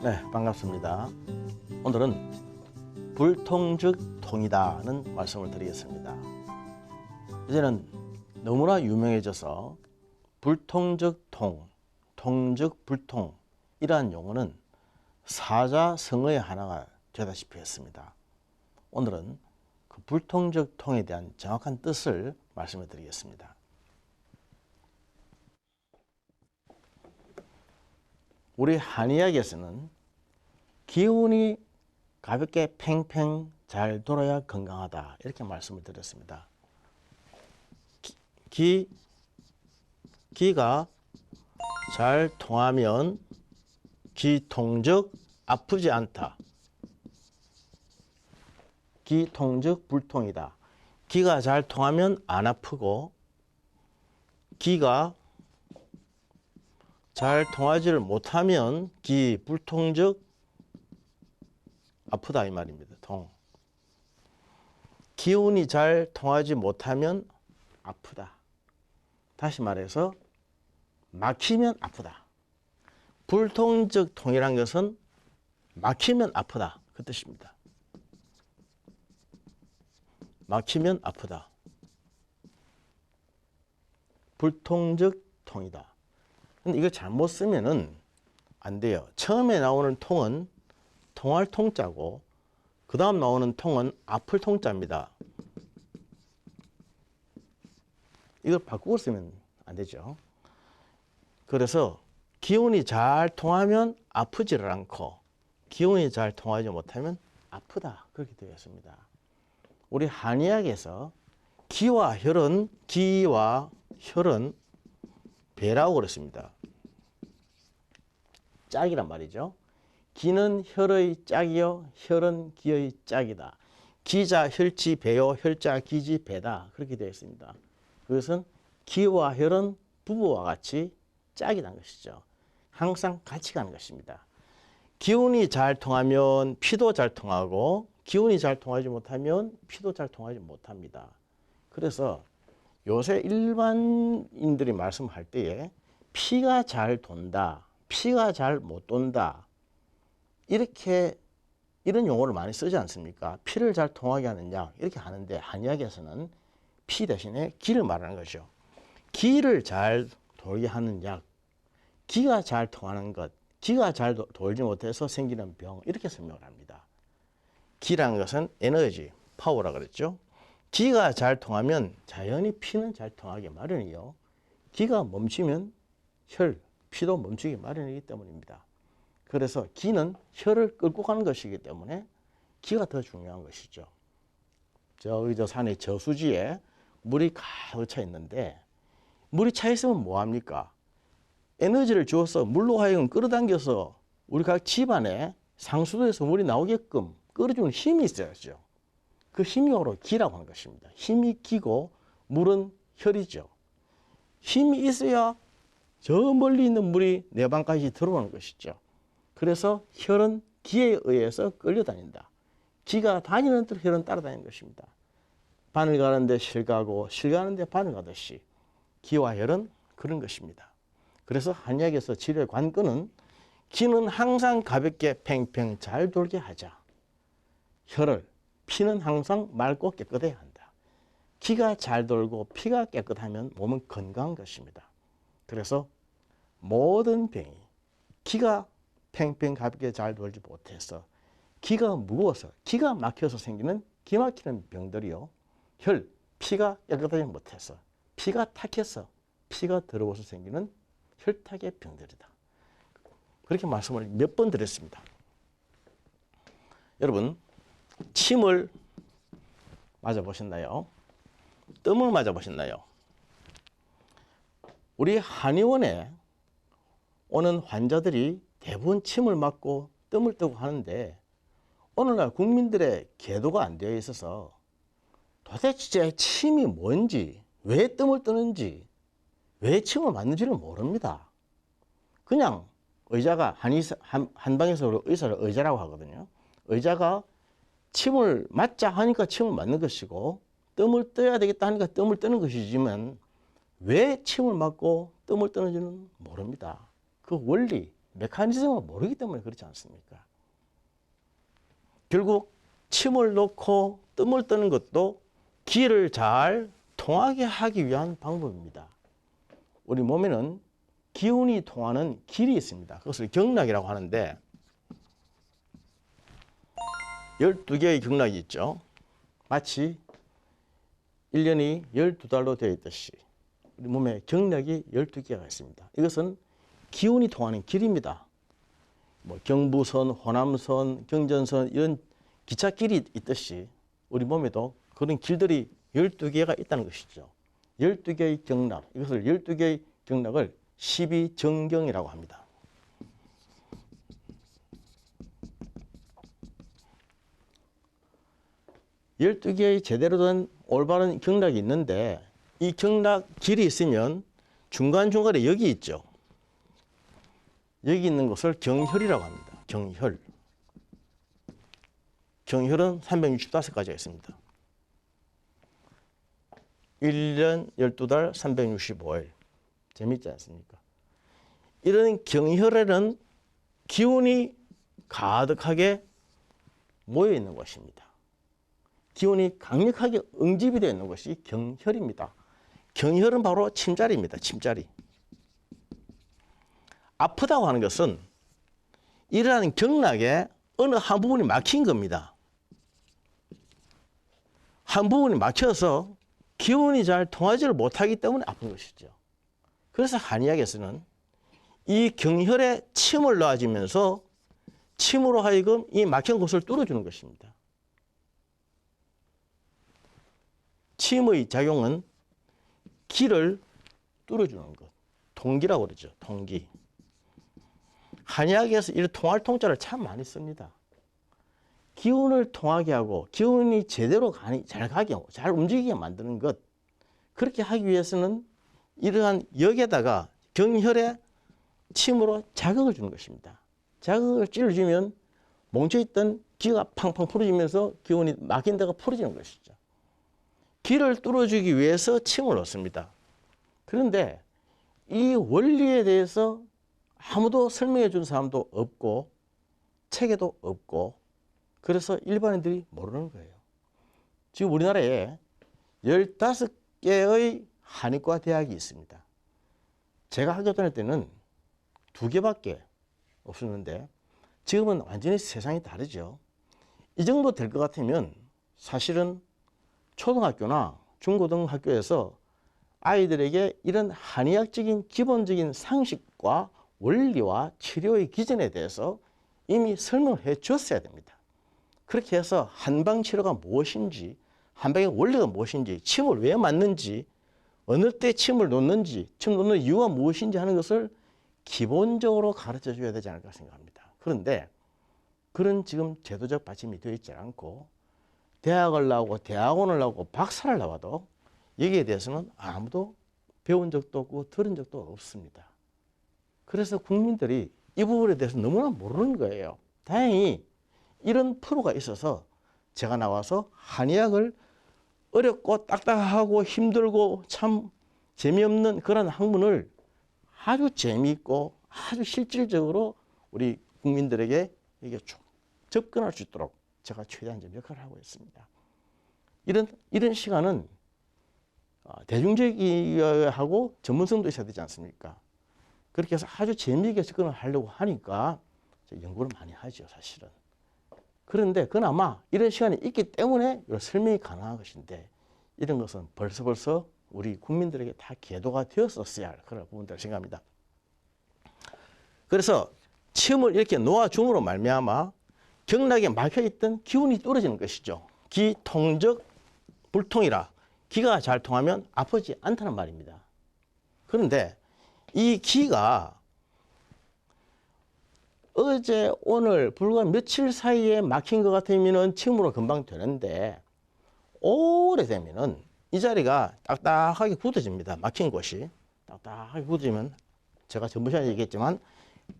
네, 반갑습니다. 오늘은 불통 즉 통이다는 말씀을 드리겠습니다. 이제는 너무나 유명해져서 불통 즉 통, 통 즉 불통 이러한 용어는 사자성어의 하나가 되다시피 했습니다. 오늘은 그 불통 즉 통에 대한 정확한 뜻을 말씀해 드리겠습니다. 우리 한의학에서는 기운이 가볍게 팽팽 잘 돌아야 건강하다 이렇게 말씀을 드렸습니다. 기가 잘 통하면 기통즉 아프지 않다. 기통즉 불통이다. 기가 잘 통하면 안 아프고 기가 잘 통하지를 못하면 기불통즉 아프다 이 말입니다. 통. 기운이 잘 통하지 못하면 아프다. 다시 말해서 막히면 아프다. 불통즉 통이란 것은 막히면 아프다 그 뜻입니다. 막히면 아프다. 불통즉 통이다. 근데 이거 잘못 쓰면은 안 돼요. 처음에 나오는 통은 통할 통자고 그 다음 나오는 통은 아플 통자입니다. 이걸 바꾸고 쓰면 안 되죠. 그래서 기운이 잘 통하면 아프지를 않고 기운이 잘 통하지 못하면 아프다 그렇게 되어 있습니다. 우리 한의학에서 기와 혈은 배라고 그랬습니다. 짝이란 말이죠. 기는 혈의 짝이요 혈은 기의 짝이다. 기자 혈치 배요 혈자 기지 배다 그렇게 되어 있습니다. 그것은 기와 혈은 부부와 같이 짝이라는 것이죠. 항상 같이 가는 것입니다. 기운이 잘 통하면 피도 잘 통하고 기운이 잘 통하지 못하면 피도 잘 통하지 못합니다. 그래서 요새 일반인들이 말씀할 때에 피가 잘 돈다, 피가 잘 못 돈다 이런 용어를 많이 쓰지 않습니까? 피를 잘 통하게 하는 약 이렇게 하는데 한의학에서는 피 대신에 기를 말하는 거죠. 기를 잘 돌게 하는 약, 기가 잘 통하는 것, 기가 잘 돌지 못해서 생기는 병 이렇게 설명을 합니다. 기라는 것은 에너지, 파워라 그랬죠. 기가 잘 통하면 자연히 피는 잘 통하기 마련이요. 기가 멈추면 피도 멈추기 마련이기 때문입니다. 그래서 기는 혈을 끌고 가는 것이기 때문에 기가 더 중요한 것이죠. 저기 저 산의 저수지에 물이 가득 차 있는데 물이 차 있으면 뭐합니까? 에너지를 주어서 물로 하여금 끌어당겨서 우리 각 집안에 상수도에서 물이 나오게끔 끌어주는 힘이 있어야죠. 그 힘이 바로 기라고 하는 것입니다. 힘이 기고 물은 혈이죠. 힘이 있어야 저 멀리 있는 물이 내 방까지 들어오는 것이죠. 그래서 혈은 기에 의해서 끌려다닌다. 기가 다니는 대로 혈은 따라다니는 것입니다. 바늘 가는데 실 가고 실 가는데 바늘 가듯이 기와 혈은 그런 것입니다. 그래서 한의학에서 치료의 관건은 기는 항상 가볍게 팽팽 잘 돌게 하자. 피는 항상 맑고 깨끗해야 한다. 기가 잘 돌고 피가 깨끗하면 몸은 건강한 것입니다. 그래서 모든 병이 기가 팽팽 가볍게 잘 돌지 못해서 기가 무거워서 기가 막혀서 생기는 기 막히는 병들이요. 피가 깨끗하지 못해서 피가 탁해서 피가 더러워서 생기는 혈탁의 병들이다. 그렇게 말씀을 몇 번 드렸습니다. 여러분 침을 맞아보셨나요? 뜸을 맞아보셨나요? 우리 한의원에 오는 환자들이 대부분 침을 맞고 뜸을 뜨고 하는데 오늘날 국민들의 계도가 안 되어 있어서 도대체 침이 뭔지 왜 뜸을 뜨는지 왜 침을 맞는지를 모릅니다. 그냥 의자가 한방에서 의사를 의자라고 하거든요. 의자가 침을 맞자 하니까 침을 맞는 것이고 뜸을 떠야 되겠다 하니까 뜸을 뜨는 것이지만 왜 침을 맞고 뜸을 뜨는지는 모릅니다. 그 원리, 메커니즘을 모르기 때문에 그렇지 않습니까? 결국 침을 넣고 뜸을 뜨는 것도 기를 잘 통하게 하기 위한 방법입니다. 우리 몸에는 기운이 통하는 길이 있습니다. 그것을 경락이라고 하는데 12개의 경락이 있죠. 마치 1년이 12달로 되어 있듯이 우리 몸에 경락이 12개가 있습니다. 이것은 기운이 통하는 길입니다. 뭐 경부선, 호남선, 경전선 이런 기찻길이 있듯이 우리 몸에도 그런 길들이 12개가 있다는 것이죠. 12개의 경락, 이것을 12개의 경락을 12정경이라고 합니다. 열두 개의 제대로 된 올바른 경락이 있는데 이 경락 길이 있으면 중간중간에 역이 있죠. 여기 있는 것을 경혈이라고 합니다. 경혈. 경혈은 365가지가 있습니다. 1년 12달 365일. 재밌지 않습니까? 이런 경혈에는 기운이 가득하게 모여 있는 것입니다. 기운이 강력하게 응집이 되어 있는 것이 경혈입니다. 경혈은 바로 침자리입니다. 침자리. 아프다고 하는 것은 이러한 경락에 어느 한 부분이 막힌 겁니다. 한 부분이 막혀서 기운이 잘 통하지를 못하기 때문에 아픈 것이죠. 그래서 한의학에서는 이 경혈에 침을 넣어주면서 침으로 하여금 이 막힌 곳을 뚫어주는 것입니다. 침의 작용은 기를 뚫어주는 것. 통기라고 그러죠. 통기. 한의학에서 이 통할 통자를 참 많이 씁니다. 기운을 통하게 하고 기운이 제대로 잘 가게 하고 잘 움직이게 만드는 것. 그렇게 하기 위해서는 이러한 역에다가 경혈에 침으로 자극을 주는 것입니다. 자극을 찔러주면 멈춰있던 기가 팡팡 풀어지면서 기운이 막힌 데가 풀어지는 것이죠. 기를 뚫어주기 위해서 침을 넣습니다. 그런데 이 원리에 대해서 아무도 설명해 준 사람도 없고 책에도 없고 그래서 일반인들이 모르는 거예요. 지금 우리나라에 15개의 한의과 대학이 있습니다. 제가 학교 다닐 때는 2개밖에 없었는데 지금은 완전히 세상이 다르죠. 이 정도 될 것 같으면 사실은 초등학교나 중고등학교에서 아이들에게 이런 한의학적인 기본적인 상식과 원리와 치료의 기전에 대해서 이미 설명을 해 줬어야 됩니다. 그렇게 해서 한방치료가 무엇인지, 한방의 원리가 무엇인지, 침을 왜 맞는지, 어느 때 침을 놓는지, 침 놓는 이유가 무엇인지 하는 것을 기본적으로 가르쳐 줘야 되지 않을까 생각합니다. 그런데 그런 지금 제도적 받침이 되어 있지 않고 대학을 나오고 대학원을 나오고 박사를 나와도 여기에 대해서는 아무도 배운 적도 없고 들은 적도 없습니다. 그래서 국민들이 이 부분에 대해서 너무나 모르는 거예요. 다행히 이런 프로가 있어서 제가 나와서 한의학을 어렵고 딱딱하고 힘들고 참 재미없는 그런 학문을 아주 재미있고 아주 실질적으로 우리 국민들에게 이게 좀 접근할 수 있도록 제가 최대한 좀 역할을 하고 있습니다. 이런 시간은 대중적이하고 전문성도 있어야 되지 않습니까? 그렇게 해서 아주 재미있게 접근을 하려고 하니까 연구를 많이 하죠, 사실은. 그런데 그나마 이런 시간이 있기 때문에 설명이 가능한 것인데 이런 것은 벌써 우리 국민들에게 다 계도가 되었었어야 할 그런 부분들을 생각합니다. 그래서 침을 이렇게 놓아줌으로 말미암아 경락에 막혀있던 기운이 떨어지는 것이죠. 기통적 불통이라 기가 잘 통하면 아프지 않다는 말입니다. 그런데 이 기가 어제 오늘 불과 며칠 사이에 막힌 것 같으면 침으로 금방 되는데 오래되면은 이 자리가 딱딱하게 굳어집니다. 막힌 곳이 딱딱하게 굳어지면 제가 전번 시간에 얘기했지만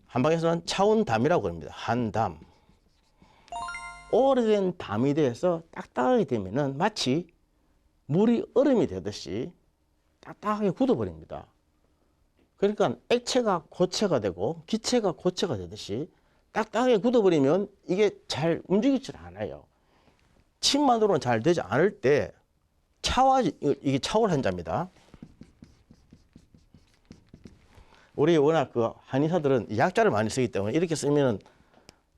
한방에서는 차운담이라고 합니다. 한담. 오래된 담이 돼서 딱딱하게 되면은 마치 물이 얼음이 되듯이 딱딱하게 굳어버립니다. 그러니까 액체가 고체가 되고 기체가 고체가 되듯이 딱딱하게 굳어버리면 이게 잘 움직이질 않아요. 침만으로는 잘 되지 않을 때 이게 차올 한자입니다. 우리 워낙 그 한의사들은 약자를 많이 쓰기 때문에 이렇게 쓰면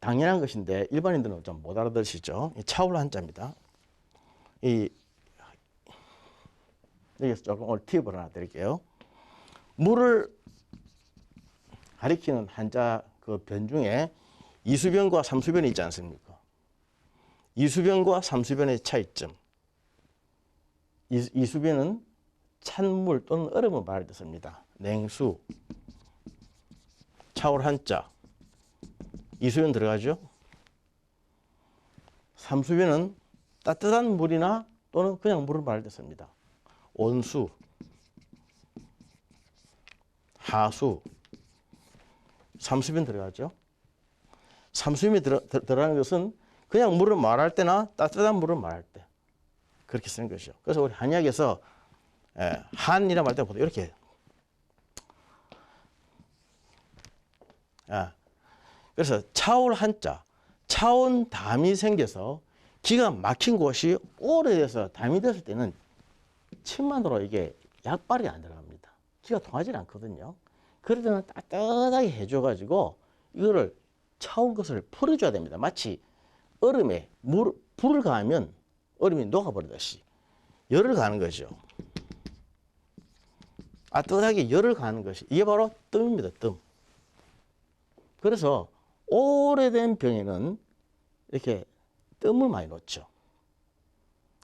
당연한 것인데 일반인들은 좀 못 알아들으시죠. 차올 한자입니다. 여기서 조금 오늘 팁을 하나 드릴게요. 물을 가리키는 한자 그 변 중에 이수변과 삼수변이 있지 않습니까? 이수변과 삼수변의 차이점. 이수변은 찬물 또는 얼음을 말할 때 씁니다. 냉수, 차올 한자, 이수변 들어가죠. 삼수변은 따뜻한 물이나 또는 그냥 물을 말할 때 씁니다. 온수, 하수, 삼수변 들어가죠. 삼수변이 들어가는 것은 그냥 물을 말할 때나 따뜻한 물을 말할 때 그렇게 쓰는 것이죠. 그래서 우리 한의학에서 한이라 말 때 보통 이렇게 그래서 차올 한자, 차온 담이 생겨서 기가 막힌 곳이 오래돼서 담이 됐을 때는 침만으로 이게 약발이 안 들어갑니다. 기가 통하지 않거든요. 그럴 때는 따뜻하게 해줘가지고 이거를 차온 것을 풀어줘야 됩니다. 마치 얼음에 불을 가하면 얼음이 녹아버리듯이 열을 가하는 거죠. 따뜻하게 열을 가하는 것이 이게 바로 뜸입니다. 뜸. 그래서 오래된 병에는 이렇게 뜸을 많이 놓죠.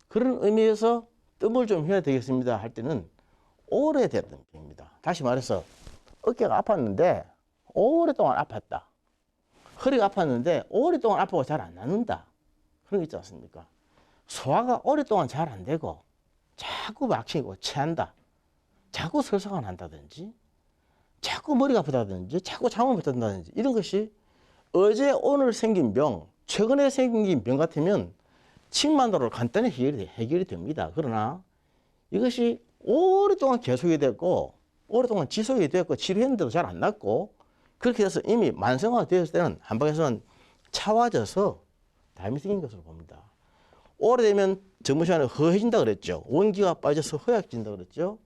그런 의미에서 뜸을 좀 해야 되겠습니다 할 때는 오래됐던 병입니다. 다시 말해서 어깨가 아팠는데 오랫동안 아팠다. 허리가 아팠는데 오랫동안 아프고 잘 안 낫는다. 그런 거 있지 않습니까? 소화가 오랫동안 잘 안 되고 자꾸 막히고 체한다. 자꾸 설사가 난다든지 자꾸 머리가 아프다든지 자꾸 잠을 못 잔다든지 이런 것이 어제 오늘 생긴 병, 최근에 생긴 병 같으면 침만으로 간단히 해결이 됩니다. 그러나 이것이 오랫동안 계속이 됐고 오랫동안 지속이 됐고 치료했는데도 잘 안 낫고 그렇게 돼서 이미 만성화가 되었을 때는 한방에서는 차와져서 담이 생긴 것으로 봅니다. 오래되면 전문 시간에 허해진다 그랬죠. 원기가 빠져서 허약진다 그랬죠.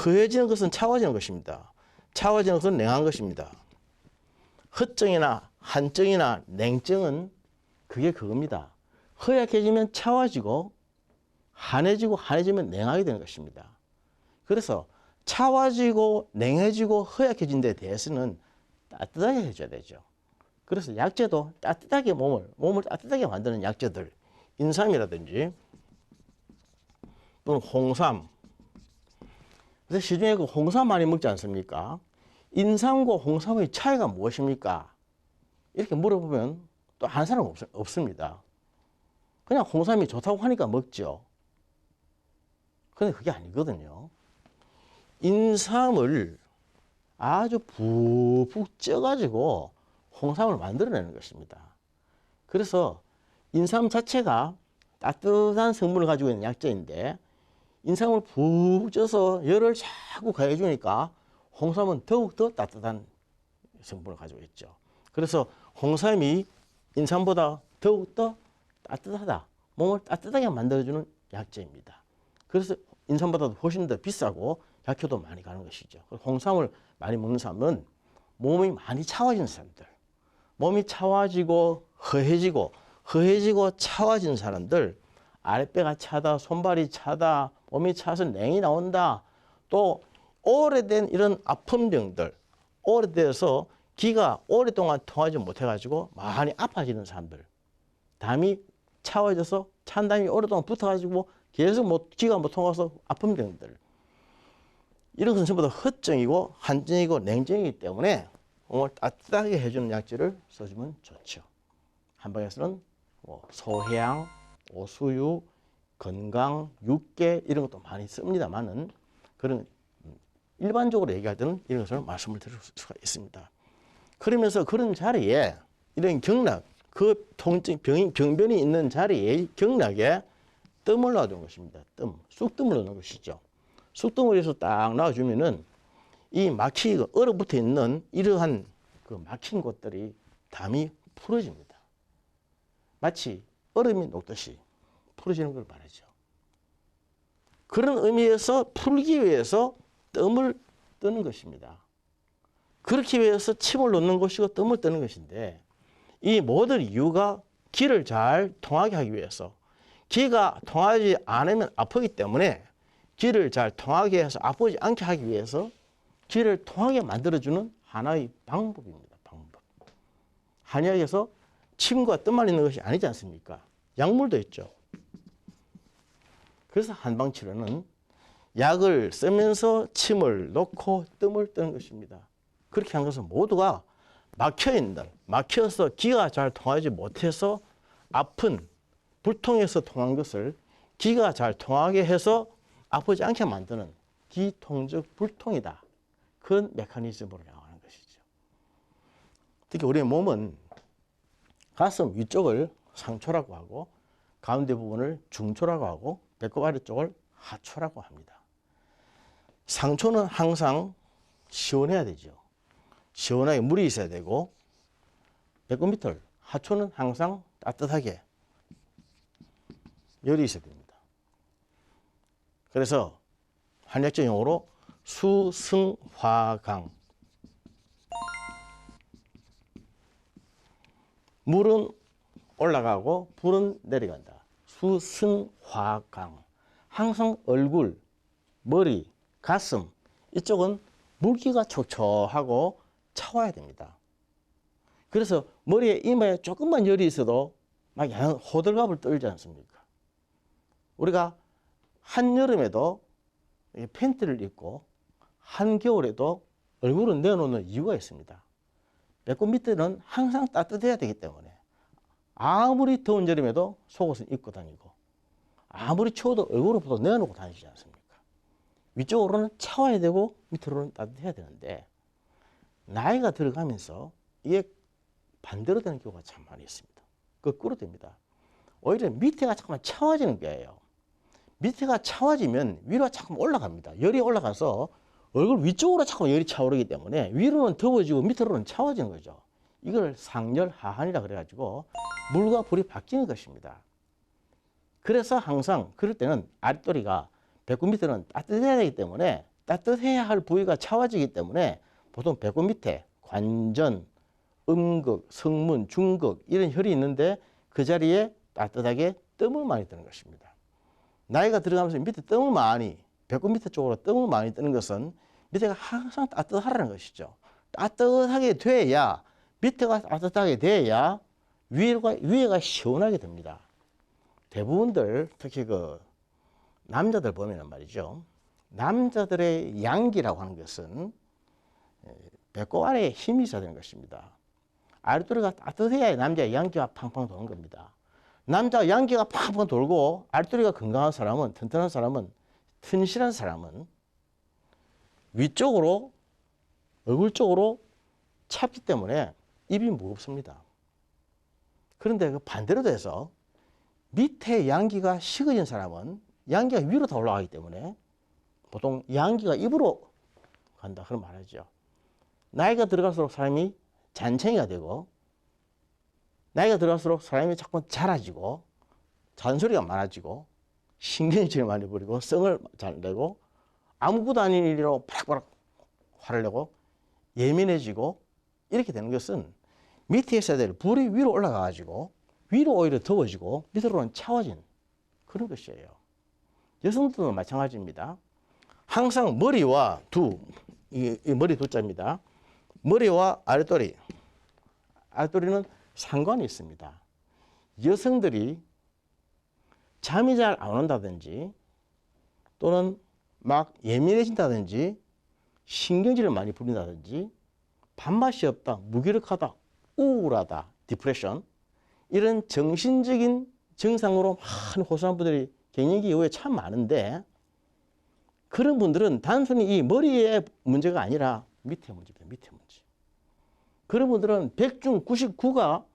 허해지는 것은 차와지는 것입니다. 차와지는 것은 냉한 것입니다. 허증이나 한증이나 냉증은 그게 그겁니다. 허약해지면 차와지고 한해지면 냉하게 되는 것입니다. 그래서 차와지고 냉해지고 허약해진 데 대해서는 따뜻하게 해줘야 되죠. 그래서 약재도 따뜻하게 몸을 따뜻하게 만드는 약재들, 인삼이라든지 또는 홍삼. 그래서 시중에 그 홍삼 많이 먹지 않습니까? 인삼과 홍삼의 차이가 무엇입니까? 이렇게 물어보면 또 아는 사람 없습니다. 그냥 홍삼이 좋다고 하니까 먹죠. 그런데 그게 아니거든요. 인삼을 아주 푹푹 쪄가지고 홍삼을 만들어내는 것입니다. 그래서 인삼 자체가 따뜻한 성분을 가지고 있는 약재인데 인삼을 푹 쪄서 열을 자꾸 가해주니까 홍삼은 더욱더 따뜻한 성분을 가지고 있죠. 그래서 홍삼이 인삼보다 더욱더 따뜻하다. 몸을 따뜻하게 만들어주는 약재입니다. 그래서 인삼보다도 훨씬 더 비싸고 약효도 많이 가는 것이죠. 홍삼을 많이 먹는 사람은 몸이 많이 차와진 사람들, 몸이 차와지고 허해지고 차와진 사람들, 아랫배가 차다, 손발이 차다, 몸이 차서 냉이 나온다, 또 오래된 이런 아픈 병들, 오래돼서 기가 오랫동안 통하지 못해가지고 많이 아파지는 사람들, 담이 차와져서 찬 담이 오랫동안 붙어가지고 계속 기가 못 통해서 아픈 병들, 이런 것은 전부 다 허증이고 한증이고 냉증이기 때문에 몸을 따뜻하게 해주는 약재를 써주면 좋죠. 한방에서는 소해양, 오수유, 건강, 육계 이런 것도 많이 씁니다만은 그런 일반적으로 얘기할 때는 이런 것을 말씀을 드릴 수가 있습니다. 그러면서 그런 자리에 이런 경락, 그 통증, 병변이 있는 자리에 경락에 뜸을 놔두는 것입니다. 뜸, 쑥뜸을 넣는 것이죠. 쑥뜸을 해서 딱 놔주면은 이 막히고 얼어붙어 있는 이러한 그 막힌 곳들이 담이 풀어집니다. 마치 얼음이 녹듯이 풀어지는 걸 말하죠. 그런 의미에서 풀기 위해서 뜸을 뜨는 것입니다. 그렇기 위해서 침을 놓는 것이고 뜸을 뜨는 것인데 이 모든 이유가 기를 잘 통하게 하기 위해서 기가 통하지 않으면 아프기 때문에 기를 잘 통하게 해서 아프지 않게 하기 위해서 기를 통하게 만들어주는 하나의 방법입니다. 방법. 한의학에서 침과 뜸만 있는 것이 아니지 않습니까? 약물도 있죠. 그래서 한방치료는 약을 쓰면서 침을 놓고 뜸을 뜨는 것입니다. 그렇게 한 것은 모두가 막혀있는, 막혀서 기가 잘 통하지 못해서 아픈 불통에서 통한 것을 기가 잘 통하게 해서 아프지 않게 만드는 기통적 불통이다. 그런 메커니즘으로 나오는 것이죠. 특히 우리의 몸은 가슴 위쪽을 상초라고 하고 가운데 부분을 중초라고 하고 배꼽 아래쪽을 하초라고 합니다. 상초는 항상 시원해야 되죠. 시원하게 물이 있어야 되고 배꼽 밑을 하초는 항상 따뜻하게 열이 있어야 됩니다. 그래서 한약적 용어로 수승화강. 물은 올라가고 불은 내려간다. 수승화강. 항상 얼굴, 머리, 가슴 이쪽은 물기가 촉촉하고 차와야 됩니다. 그래서 머리에 이마에 조금만 열이 있어도 막 호들갑을 떨지 않습니까? 우리가 한여름에도 팬티를 입고 한겨울에도 얼굴을 내놓는 이유가 있습니다. 배꼽 밑에는 항상 따뜻해야 되기 때문에 아무리 더운 여름에도 속옷을 입고 다니고 아무리 추워도 얼굴을 보도 내놓고 다니지 않습니까? 위쪽으로는 차와야 되고 밑으로는 따뜻해야 되는데 나이가 들어가면서 이게 반대로 되는 경우가 참 많이 있습니다. 거꾸로 됩니다. 오히려 밑에가 자꾸만 차와지는 거예요. 밑에가 차와지면 위로가 자꾸 올라갑니다. 열이 올라가서 얼굴 위쪽으로 자꾸 열이 차오르기 때문에 위로는 더워지고 밑으로는 차와지는 거죠. 이걸 상열하한이라 그래가지고 물과 불이 바뀌는 것입니다. 그래서 항상 그럴 때는 아랫도리가 배꼽 밑에는 따뜻해야 되기 때문에 따뜻해야 할 부위가 차와지기 때문에 보통 배꼽 밑에 관전, 음극, 성문, 중극 이런 혈이 있는데 그 자리에 따뜻하게 뜸을 많이 뜨는 것입니다. 나이가 들어가면서 밑에 뜸을 많이, 배꼽 밑에 쪽으로 뜸을 많이 뜨는 것은 밑에가 항상 따뜻하라는 것이죠. 따뜻하게 돼야, 밑에가 따뜻하게 돼야 위에가 시원하게 됩니다. 대부분들, 특히 그 남자들 보면 말이죠. 남자들의 양기라고 하는 것은 배꼽 아래에 힘이 있어야 되는 것입니다. 아랫도리가 따뜻해야 남자의 양기가 팡팡 도는 겁니다. 남자 양기가 팡팡 돌고 아랫도리가 건강한 사람은, 튼튼한 사람은, 튼실한 사람은 위쪽으로, 얼굴 쪽으로 찼기 때문에 입이 무겁습니다. 그런데 그 반대로 돼서 밑에 양기가 식어진 사람은 양기가 위로 다 올라가기 때문에 보통 양기가 입으로 간다 그런 말하죠. 나이가 들어갈수록 사람이 잔챙이가 되고 나이가 들어갈수록 사람이 자꾸 자라지고 잔소리가 많아지고 신경질을 많이 부리고 성을 잘 내고 아무것도 아닌 일로 바락바락 화를 내고 예민해지고 이렇게 되는 것은 밑에 있어야 될 불이 위로 올라가가지고 위로 오히려 더워지고 밑으로는 차워진 그런 것이에요. 여성들도 마찬가지입니다. 항상 머리와 이 머리 두자입니다. 머리와 아랫도리, 아랫도리는 상관이 있습니다. 여성들이 잠이 잘 안 온다든지 또는 막 예민해진다든지 신경질을 많이 부린다든지 밥맛이 없다, 무기력하다, 우울하다, 디프레션 이런 정신적인 증상으로 많은 호소하는 분들이 갱년기 이후에 참 많은데 그런 분들은 단순히 이 머리의 문제가 아니라 밑에 문제입니다. 밑에 문제. 그런 분들은 100중 99가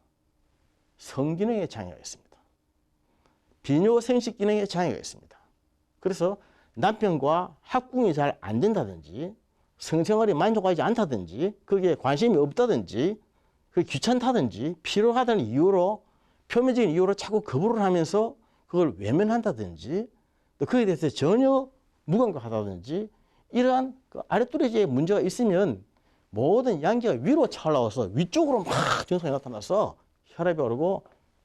성기능에 장애가 있습니다. 비뇨생식 기능에 장애가 있습니다. 그래서 남편과 합궁이 잘 안 된다든지 성생활이 만족하지 않다든지, 거기에 관심이 없다든지, 그 귀찮다든지, 필요하다는 이유로, 표면적인 이유로 자꾸 거부를 하면서 그걸 외면한다든지, 또 거기에 대해서 전혀 무감각하다든지, 이러한 그 아랫도리지에 문제가 있으면 모든 양기가 위로 차올라와서 위쪽으로 막 증상이 나타나서 혈압이 오르고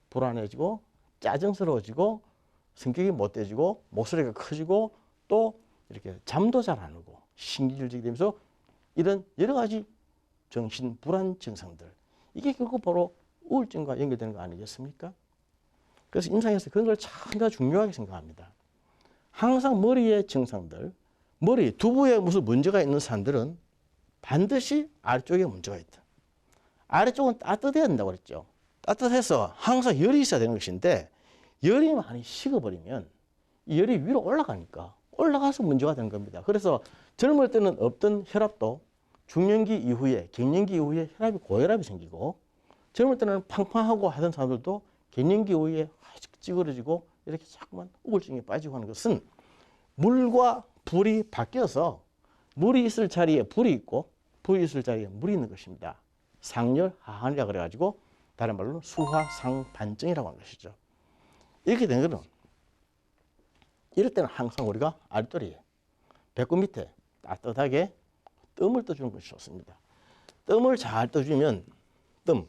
불안해지고 짜증스러워지고 성격이 못돼지고 목소리가 커지고 또 이렇게 잠도 잘 안 오고 신기질적이 되면서 이런 여러 가지 정신 불안 증상들, 이게 결국 바로 우울증과 연결되는 거 아니겠습니까? 그래서 임상에서 그런 걸 참 중요하게 생각합니다. 항상 머리의 증상들, 머리, 두부에 무슨 문제가 있는 사람들은 반드시 아래쪽에 문제가 있다. 아래쪽은 따뜻해야 된다고 그랬죠. 따뜻해서 항상 열이 있어야 되는 것인데 열이 많이 식어버리면 이 열이 위로 올라가니까 올라가서 문제가 되는 겁니다. 그래서 젊을 때는 없던 혈압도 중년기 이후에, 갱년기 이후에 혈압이 고혈압이 생기고, 젊을 때는 팡팡하고 하던 사람들도 갱년기 이후에 찌그러지고 이렇게 자꾸만 우울증에 빠지고 하는 것은 물과 불이 바뀌어서 물이 있을 자리에 불이 있고 불이 있을 자리에 물이 있는 것입니다. 상열 하한이라 그래가지고 다른 말로 수화상반증이라고 하는 것이죠. 이렇게 된 거는 이럴 때는 항상 우리가 아랫도리에 배꼽 밑에 따뜻하게 뜸을 떠주는 것이 좋습니다. 뜸을 잘 떠주면 뜸,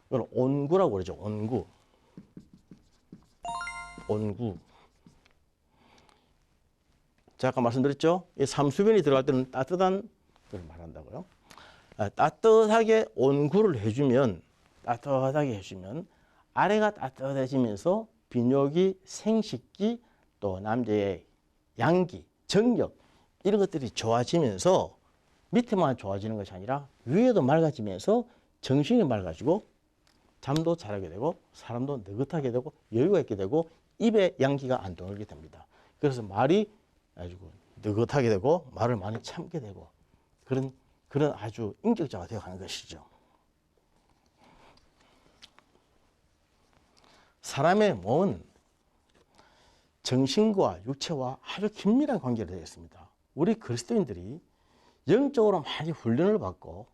이건 온구라고 그러죠. 온구. 온구. 제가 아까 말씀드렸죠. 이 삼수변이 들어갈 때는 따뜻한 걸 말한다고요. 따뜻하게 온구를 해주면, 따뜻하게 해주면 아래가 따뜻해지면서 비뇨기, 생식기, 또 남자의 양기, 정력 이런 것들이 좋아지면서 밑에만 좋아지는 것이 아니라 위에도 맑아지면서 정신이 맑아지고 잠도 잘하게 되고 사람도 느긋하게 되고 여유가 있게 되고 입에 양기가 안 돌게 됩니다. 그래서 말이 아주 느긋하게 되고 말을 많이 참게 되고 그런 아주 인격자가 되어가는 것이죠. 사람의 몸은 정신과 육체와 아주 긴밀한 관계가 되어 있습니다. 우리 그리스도인들이 영적으로 많이 훈련을 받고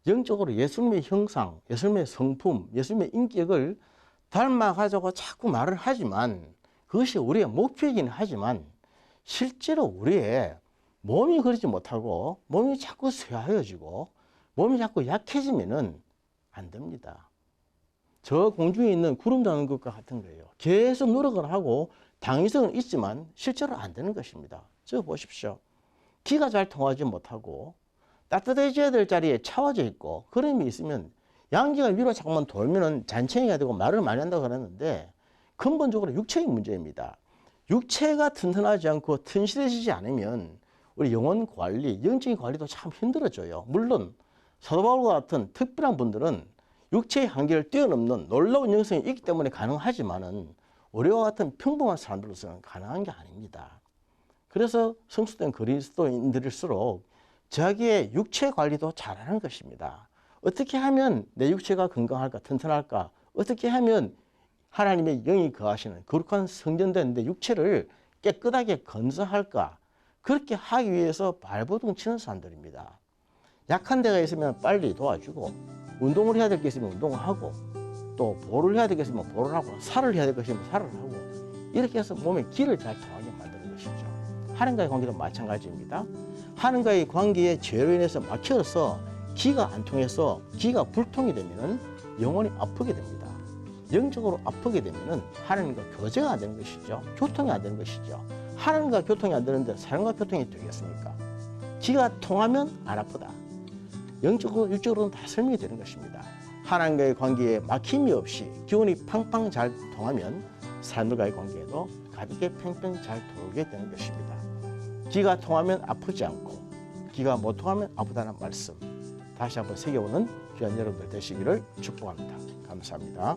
영적으로 예수님의 형상, 예수님의 성품, 예수님의 인격을 닮아가자고 자꾸 말을 하지만 그것이 우리의 목표이긴 하지만 실제로 우리의 몸이 그러지 못하고 몸이 자꾸 쇠하여지고 몸이 자꾸 약해지면은 안 됩니다. 저 공중에 있는 구름 잡는 것과 같은 거예요. 계속 노력을 하고 당위성은 있지만 실제로 안 되는 것입니다. 저 보십시오. 기가 잘 통하지 못하고 따뜻해져야 될 자리에 차워져 있고 그림이 있으면 양기가 위로 자꾸만 돌면은 잔챙이가 되고 말을 많이 한다고 그랬는데 근본적으로 육체의 문제입니다. 육체가 튼튼하지 않고 튼실해지지 않으면 우리 영혼 관리, 영적인 관리도 참 힘들어져요. 물론 사도 바울과 같은 특별한 분들은 육체의 한계를 뛰어넘는 놀라운 영성이 있기 때문에 가능하지만은 우리와 같은 평범한 사람들로서는 가능한 게 아닙니다. 그래서 성숙된 그리스도인들일수록 자기의 육체 관리도 잘하는 것입니다. 어떻게 하면 내 육체가 건강할까, 튼튼할까? 어떻게 하면 하나님의 영이 거하시는 거룩한 성전된 내 육체를 깨끗하게 건설할까? 그렇게 하기 위해서 발버둥 치는 사람들입니다. 약한 데가 있으면 빨리 도와주고 운동을 해야 될 게 있으면 운동을 하고 또 보를 해야 될 게 있으면 보를 하고 살을 해야 될 게 있으면 살을 하고 이렇게 해서 몸에 기를 잘 통하게 만드는 것이죠. 하나님과의 관계도 마찬가지입니다. 하나님과의 관계에 죄로 인해서 막혀서 기가 안 통해서 기가 불통이 되면은 영혼이 아프게 됩니다. 영적으로 아프게 되면은 하나님과 교제가 안 되는 것이죠. 교통이 안 되는 것이죠. 하나님과 교통이 안 되는데 사람과 교통이 되겠습니까? 기가 통하면 안 아프다. 영적으로, 육적으로는 다 설명이 되는 것입니다. 하나님과의 관계에 막힘이 없이 기운이 팡팡 잘 통하면 사람들과의 관계에도 가볍게 팽팽 잘 돌게 되는 것입니다. 기가 통하면 아프지 않고 기가 못 통하면 아프다는 말씀 다시 한번 새겨보는 귀한 여러분들 되시기를 축복합니다. 감사합니다.